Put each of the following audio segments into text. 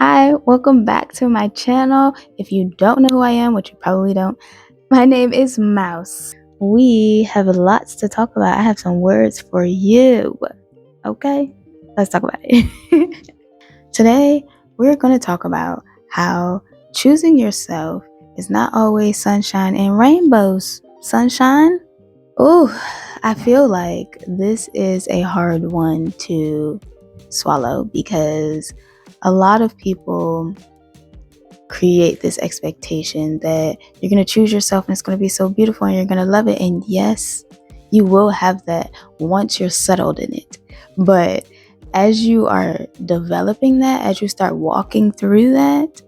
Hi, welcome back to my channel. If you don't know who I am, which you probably don't, my name is Mouse. We have lots to talk about. I have some words for you. Okay, let's talk about it. Today, we're going to talk about how choosing yourself is not always sunshine and rainbows. Sunshine? Ooh, I feel like this is a hard one to swallow because a lot of people create this expectation that you're going to choose yourself and it's going to be so beautiful and you're going to love it. And yes, you will have that once you're settled in it. But as you are developing that, as you start walking through that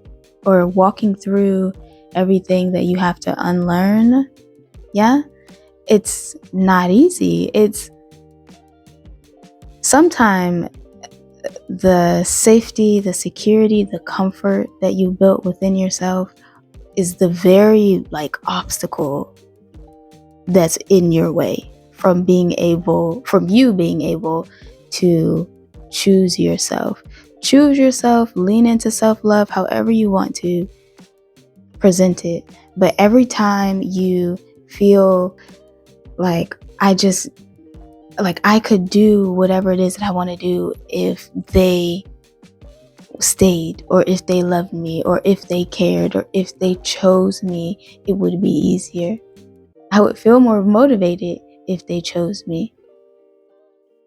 or walking through everything that you have to unlearn, yeah, it's not easy. It's sometimes the safety, the security, the comfort that you built within yourself is the very obstacle that's in your way from you being able to choose yourself. Choose yourself, lean into self-love however you want to present it. But every time you feel like I could do whatever it is that I want to do if they stayed or if they loved me or if they cared or if they chose me, it would be easier. I would feel more motivated if they chose me.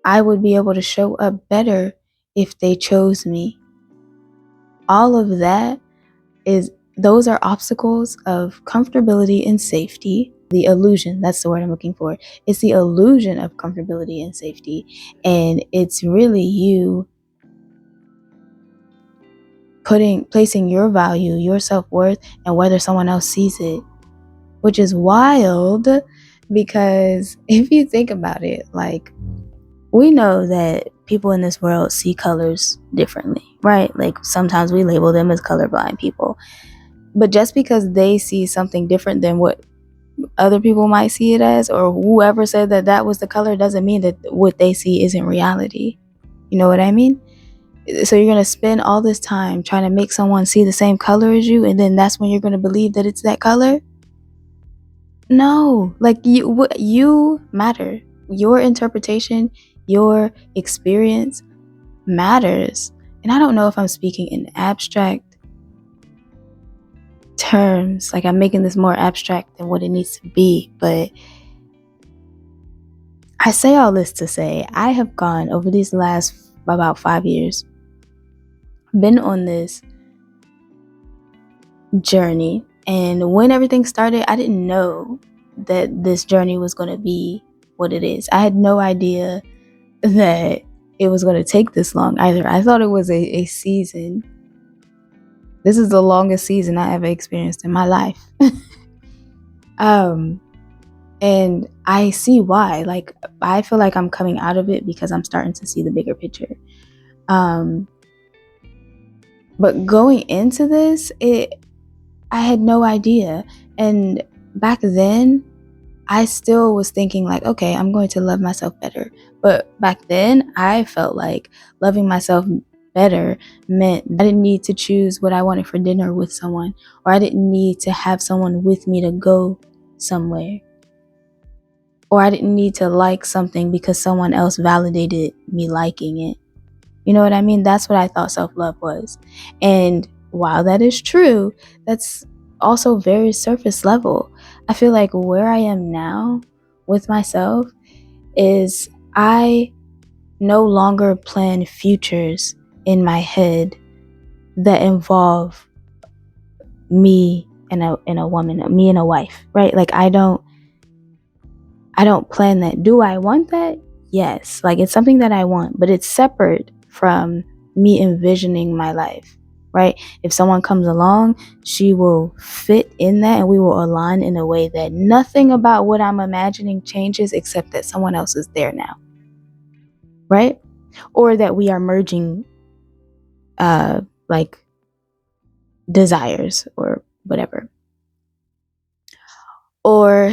I would be able to show up better if they chose me. All of that those are obstacles of comfortability and safety. The illusion, that's the word I'm looking for. It's the illusion of comfortability and safety. And it's really you placing your value, your self-worth, and whether someone else sees it. Which is wild because if you think about it, we know that people in this world see colors differently, right? Sometimes we label them as colorblind people. But just because they see something different than what other people might see it as, or whoever said that was the color, doesn't mean that what they see isn't reality. You know what I mean? So you're going to spend all this time trying to make someone see the same color as you, and then that's when you're going to believe that it's that color? No, you matter. Your interpretation, your experience matters. And I don't know if I'm speaking in abstract terms, like I'm making this more abstract than what it needs to be, but I say all this to say I have gone over these last about 5 years, been on this journey, and when everything started, I didn't know that this journey was going to be what it is. I had no idea that it was going to take this long either. I thought it was a season. This is the longest season I ever experienced in my life. And I see why. I feel like I'm coming out of it because I'm starting to see the bigger picture. But going into this, I had no idea. And back then, I still was thinking okay, I'm going to love myself better. But back then, I felt like loving myself better meant I didn't need to choose what I wanted for dinner with someone, or I didn't need to have someone with me to go somewhere, or I didn't need to like something because someone else validated me liking it. You know what I mean? That's what I thought self-love was. And while that is true, that's also very surface level. I feel like where I am now with myself is I no longer plan futures in my head that involve me and a woman, me and a wife, right? I don't plan that. Do I want that? Yes. It's something that I want, but it's separate from me envisioning my life, right? If someone comes along, she will fit in that and we will align in a way that nothing about what I'm imagining changes except that someone else is there now, right? Or that we are merging desires or whatever. Or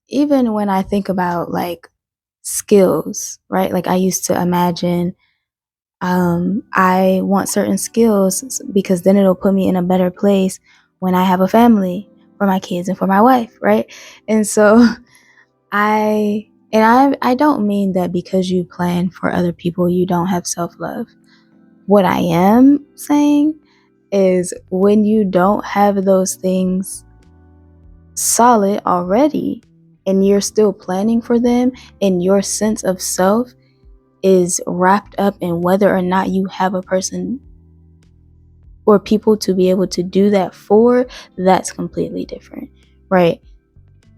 even when I think about skills, right? I used to imagine I want certain skills because then it'll put me in a better place when I have a family for my kids and for my wife, right? And so I don't mean that because you plan for other people you don't have self-love. What I am saying is when you don't have those things solid already and you're still planning for them and your sense of self is wrapped up in whether or not you have a person or people to be able to do that for, that's completely different, right?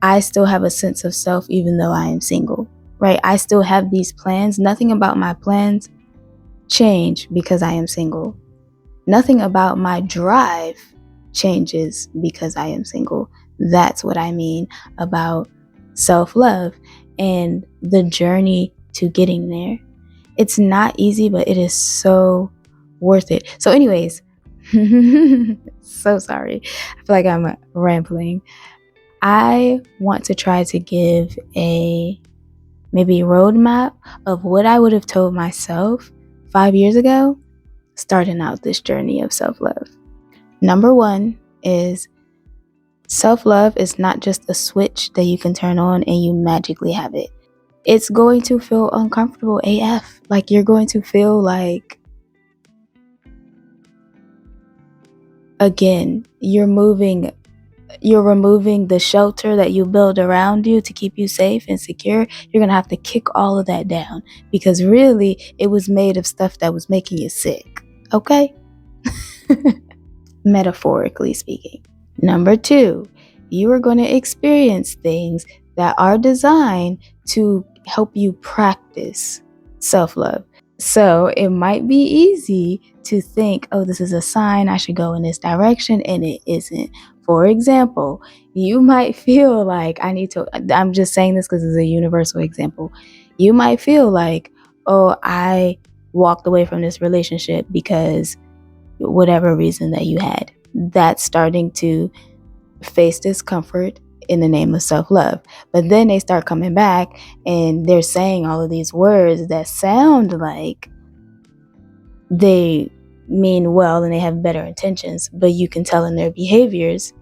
I still have a sense of self even though I am single, right? I still have these plans. Nothing about my plans change because I am single. Nothing about my drive changes because I am single. That's what I mean about self-love and the journey to getting there. It's not easy, but it is so worth it. So anyways, so sorry. I feel like I'm rambling. I want to try to give a maybe roadmap of what I would have told myself 5 years ago starting out this journey of self-love. Number one is self-love is not just a switch that you can turn on and you magically have it. It's going to feel uncomfortable AF. Like you're going to feel like, again, you're removing the shelter that you build around you to keep you safe and secure. You're going to have to kick all of that down because really it was made of stuff that was making you sick. Okay? Metaphorically speaking. Number two, you are going to experience things that are designed to help you practice self-love. So it might be easy to think, oh, this is a sign I should go in this direction, and it isn't. For example, you might feel like I'm just saying this because it's a universal example. You might feel like, oh, I walked away from this relationship because whatever reason that you had. That's starting to face discomfort in the name of self-love. But then they start coming back and they're saying all of these words that sound like they mean well and they have better intentions, but you can tell in their behaviors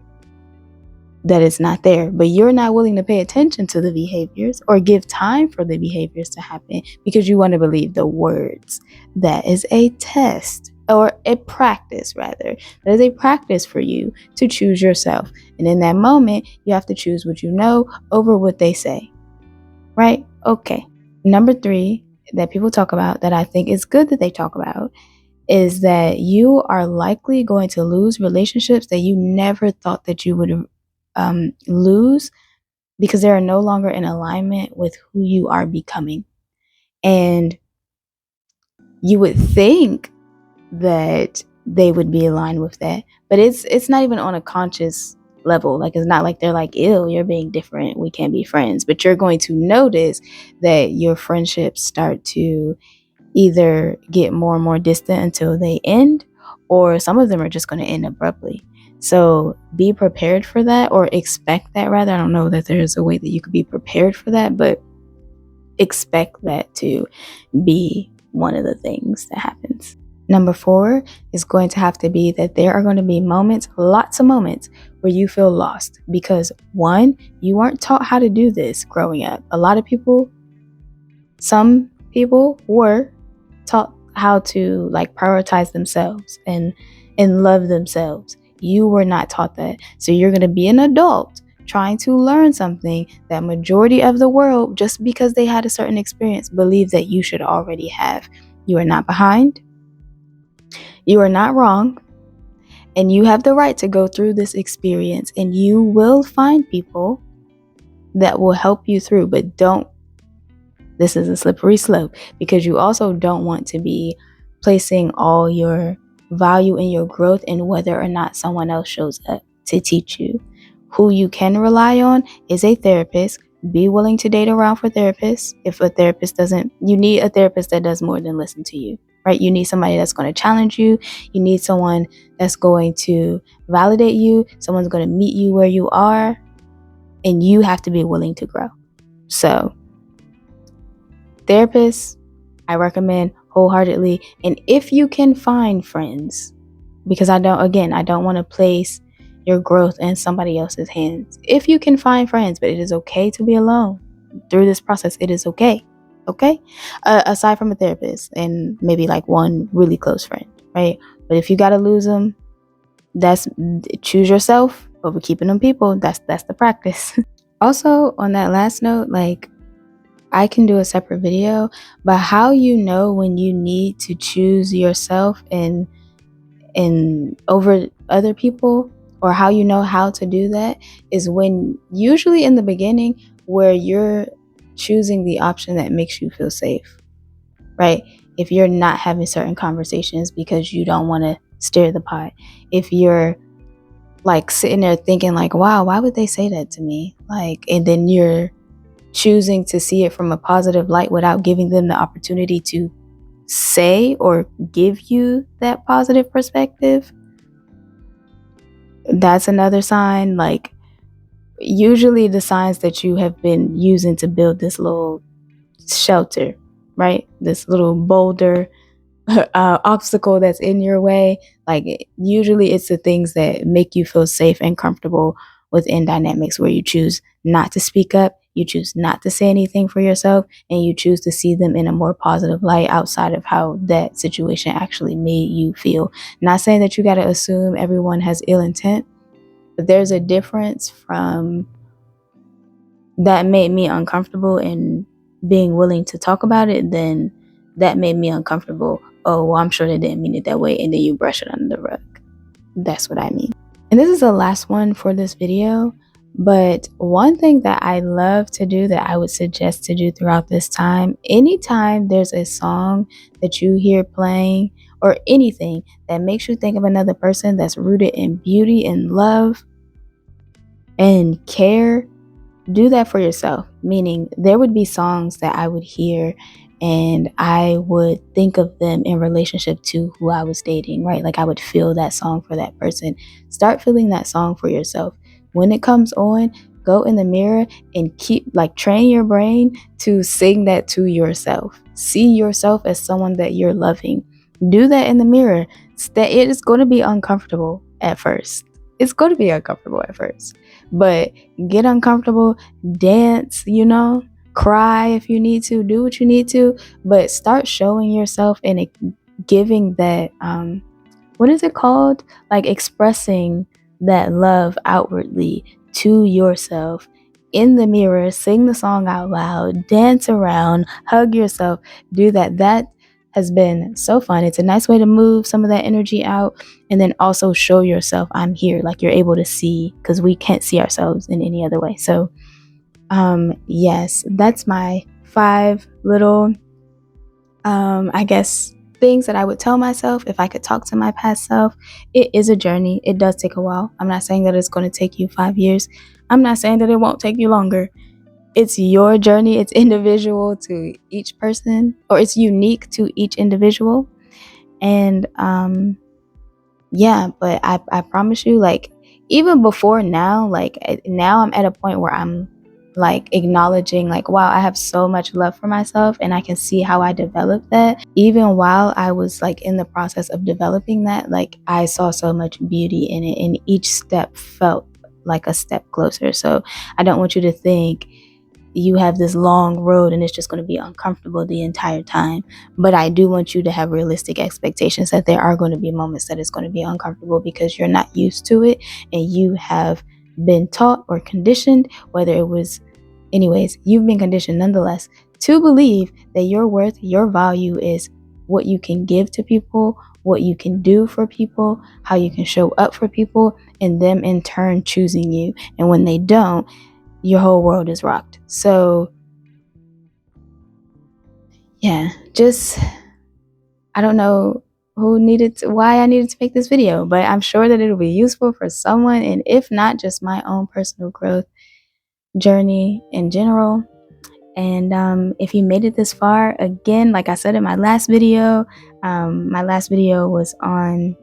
that it's not there. But you're not willing to pay attention to the behaviors or give time for the behaviors to happen because you want to believe the words. That is a test or a practice, rather. That is a practice for you to choose yourself. And in that moment, you have to choose what you know over what they say. Right? Okay. Number three that people talk about that I think is good that they talk about is that you are likely going to lose relationships that you never thought that you would lose because they are no longer in alignment with who you are becoming. And you would think that they would be aligned with that, but it's not even on a conscious level. Like it's not like they're like, ew, you're being different, we can't be friends. But you're going to notice that your friendships start to either get more and more distant until they end, or some of them are just going to end abruptly. So be prepared for that, or expect that rather. I don't know that there's a way that you could be prepared for that, but expect that to be one of the things that happens. Number four is going to have to be that there are going to be moments, lots of moments, where you feel lost because one, you weren't taught how to do this growing up. Some people were taught how to like prioritize themselves and love themselves. You were not taught that. So you're going to be an adult trying to learn something that majority of the world, just because they had a certain experience, believe that you should already have. You are not behind. You are not wrong. And you have the right to go through this experience, and you will find people that will help you through, but this is a slippery slope because you also don't want to be placing all your value in your growth in whether or not someone else shows up to teach you. Who you can rely on is a therapist. Be willing to date around for therapists. If a therapist you need a therapist that does more than listen to you, right? You need somebody that's going to challenge you. You need someone that's going to validate you. Someone's going to meet you where you are, and you have to be willing to grow. So therapists, I recommend wholeheartedly. And if you can find friends, because I don't want to place your growth in somebody else's hands. If you can find friends, but it is okay to be alone through this process. It is okay. Okay. Aside from a therapist and maybe like one really close friend, right? But if you got to lose them, that's choose yourself over keeping them people. That's the practice. Also, on that last note, like, I can do a separate video, but how you know when you need to choose yourself and over other people, or how you know how to do that, is when usually in the beginning where you're choosing the option that makes you feel safe, right? If you're not having certain conversations because you don't want to stir the pot, if you're like sitting there thinking like, wow, why would they say that to me? Like, and then you're choosing to see it from a positive light without giving them the opportunity to say or give you that positive perspective. That's another sign. Like, usually the signs that you have been using to build this little shelter, right? This little boulder obstacle that's in your way. Like, usually it's the things that make you feel safe and comfortable within dynamics where you choose not to speak up, you choose not to say anything for yourself, and you choose to see them in a more positive light outside of how that situation actually made you feel. Not saying that you got to assume everyone has ill intent, but there's a difference from that made me uncomfortable and being willing to talk about it, then that made me uncomfortable. Oh, well, I'm sure they didn't mean it that way, and then you brush it under the rug. That's what I mean. And this is the last one for this video, but one thing that I love to do, that I would suggest to do throughout this time, anytime there's a song that you hear playing or anything that makes you think of another person that's rooted in beauty and love and care, do that for yourself. Meaning, there would be songs that I would hear and I would think of them in relationship to who I was dating, right? Like, I would feel that song for that person. Start feeling that song for yourself. When it comes on, go in the mirror and train your brain to sing that to yourself. See yourself as someone that you're loving. Do that in the mirror. It is going to be uncomfortable at first. It's going to be uncomfortable at first. But get uncomfortable, dance, cry if you need to, do what you need to, but start showing yourself and giving that, what is it called? Like, expressing that love outwardly to yourself in the mirror. Sing the song out loud, dance around, hug yourself, do that. That has been so fun. It's a nice way to move some of that energy out, and then also show yourself, I'm here. Like, you're able to see, because we can't see ourselves in any other way. So yes, that's my 5 little I guess things that I would tell myself if I could talk to my past self. It is a journey. It does take a while. I'm not saying that it's going to take you 5 years. I'm not saying that it won't take you longer. It's your journey. It's individual to each person, or it's unique to each individual. And yeah, but I promise you, like, even before now, like, now I'm at a point where I'm like acknowledging, like, wow, I have so much love for myself, and I can see how I developed that. Even while I was like in the process of developing that, like, I saw so much beauty in it, and each step felt like a step closer. So I don't want you to think you have this long road and it's just going to be uncomfortable the entire time. But I do want you to have realistic expectations that there are going to be moments that it's going to be uncomfortable, because you're not used to it, and you have been taught or conditioned, whether it was, anyways, you've been conditioned nonetheless to believe that your worth, your value is what you can give to people, what you can do for people, how you can show up for people, and them in turn choosing you. And when they don't, your whole world is rocked. So yeah, just, I don't know why I needed to make this video, but I'm sure that it'll be useful for someone. And if not, just my own personal growth journey in general. And if you made it this far, again, like I said in my last video was on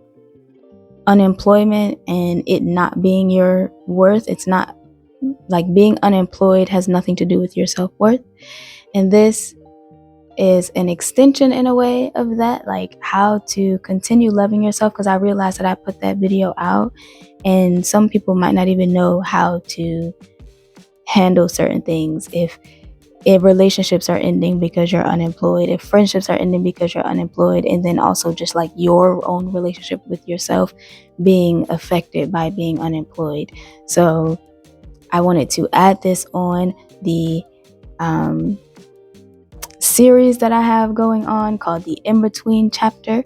unemployment and it not being your worth. It's not like, being unemployed has nothing to do with your self-worth. And this is an extension in a way of that, like how to continue loving yourself, because I realized that I put that video out and some people might not even know how to handle certain things. If relationships are ending because you're unemployed, if friendships are ending because you're unemployed, and then also just like your own relationship with yourself being affected by being unemployed. So I wanted to add this on the series that I have going on called the In Between Chapter.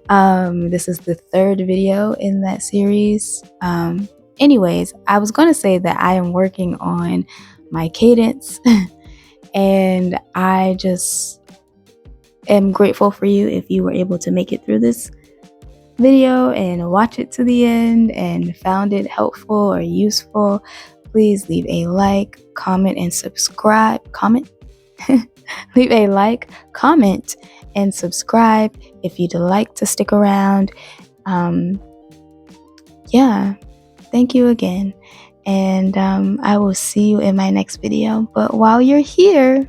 This is the third video in that series. Anyways, I was going to say that I am working on my cadence and I just am grateful for you if you were able to make it through this video and watch it to the end and found it helpful or useful. Please leave a like, comment, and subscribe. Leave a like, comment, and subscribe if you'd like to stick around. Yeah, thank you again. And I will see you in my next video. But while you're here,